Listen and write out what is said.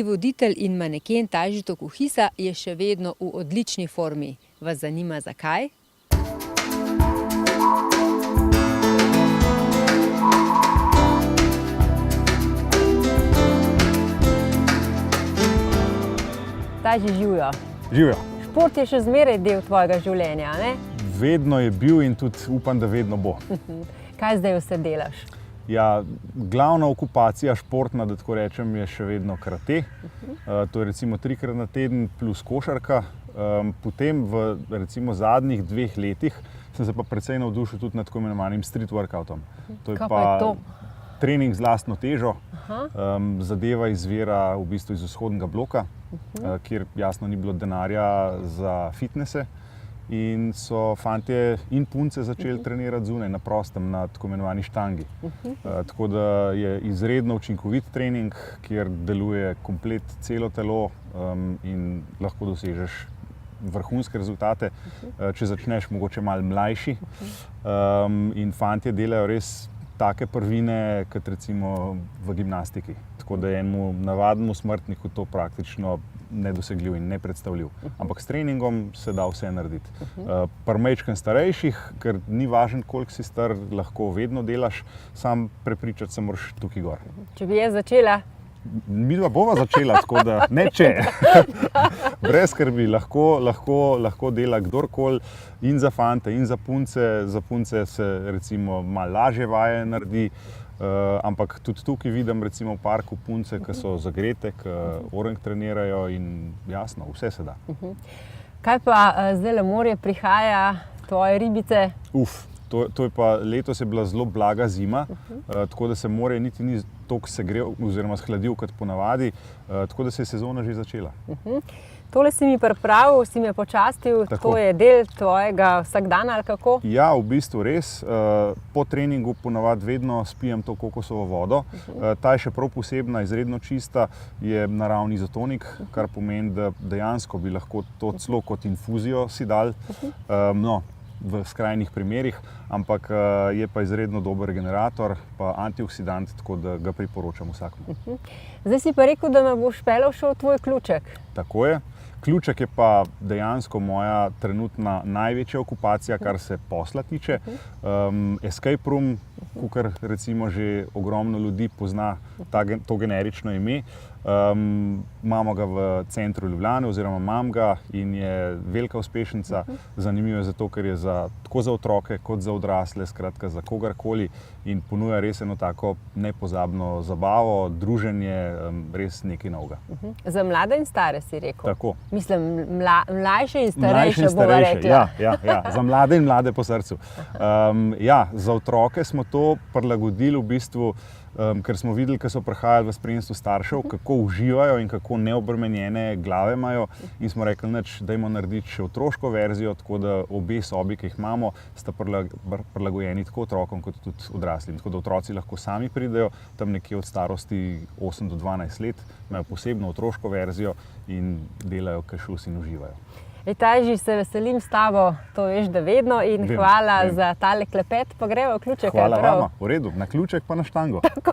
Televizijski voditelj in maneken Taži Tokuhisa je še vedno v odlični formi. Vas zanima zakaj? Taži, živjo. Živjo. Šport je še zmeraj del tvojega življenja, ne? Vedno je bil in tudi upam, da vedno bo. Kaj zdaj vse delaš? Ja, glavna okupacija športna, da tako rečem, je še vedno karate. To je recimo 3-krat na teden plus košarka. Potem v recimo zadnjih 2 letih sem se pa precej navdušil tudi nad tako imenovanim street workoutom. To je pa trening z lastno težo. Zadeva izvira v bistvu iz vzhodnega bloka, kjer jasno ni bilo denarja za fitnese. In so fantje in punce začeli trenirati zunaj na prostem na tako imenovani štangi. Tako da je izredno učinkovit trening, kjer deluje komplet celo telo in lahko dosežeš vrhunske rezultate, če začneš mogoče malo mlajši. In fantje delajo res take prvine, kot recimo v gimnastiki. Tako da je enemu navadnemu smrtniku to praktično nedosegljiv in nepredstavljiv. Ampak s treningom se da vse narediti. Pri majčkeno starejših, ker ni važno, koliko si star, lahko vedno delaš, sam prepričati se moraš tukaj gor. Če bi jaz začela? Midva bova začela, tako da ne če. Brez skrbi, lahko dela kdorkoli in za fante in za punce. Za punce se recimo malo lažje vaje naredi, ampak tudi tukaj vidim recimo v parku punce, ki so zagrete, ki orang trenirajo in jasno, vse se da. Kaj pa zdajle morje prihaja, tvoje ribice? To je pa letos je bila zelo blaga zima, tako da se morje niti ni toliko segrel oziroma shladil kot ponavadi, tako da se je sezona že začela. Tole si mi pripravil, si me počastil, to je del tvojega vsakdana ali kako? Ja, v bistvu res. Po treningu ponavadi vedno spijem to kokosovo vodo. Ta je še prav posebna, izredno čista, je naravni izotonik, kar pomeni, da dejansko bi lahko to celo kot infuzijo si dali. V skrajnih primerih, ampak je pa izredno dober generator, pa antioksidant, tako da ga priporočam vsakemu. Zdaj si pa rekel, da me boš peljal še v tvoj ključek. Tako je. Ključek je pa dejansko moja trenutna največja okupacija, kar se posla tiče. Escape room, kakor recimo že ogromno ljudi pozna to generično ime. Imamo ga v centru Ljubljane oziroma imam ga in je velika uspešnica. Zanimivo je zato, ker je tako za otroke kot za odrasle, skratka za kogarkoli in ponuja res eno tako nepozabno zabavo, druženje, res nekaj novega. Za mlade in stare si rekel? Tako. Mislim, mlajše in starejše bova rekla. Ja, za mlade in mlade po srcu. Za otroke smo to prilagodili v bistvu, ker smo videli, ko so prihajali v spremstvu staršev, kako uživajo in kako neobremenjene glave imajo in smo rekli, dajmo narediti še otroško verzijo, tako da obe sobi, ki jih imamo, sta prilagojeni tako otrokom kot tudi odraslim. Tako da otroci lahko sami pridejo, tam nekje od starosti 8 do 12 let, imajo posebno otroško verzijo in delajo kašus in uživajo. Taži, se veselim s tabo, to veš, da vedno in hvala za tale klepet, pa greva v ključek. Hvala vama, v redu, na ključek pa na štango. Tako.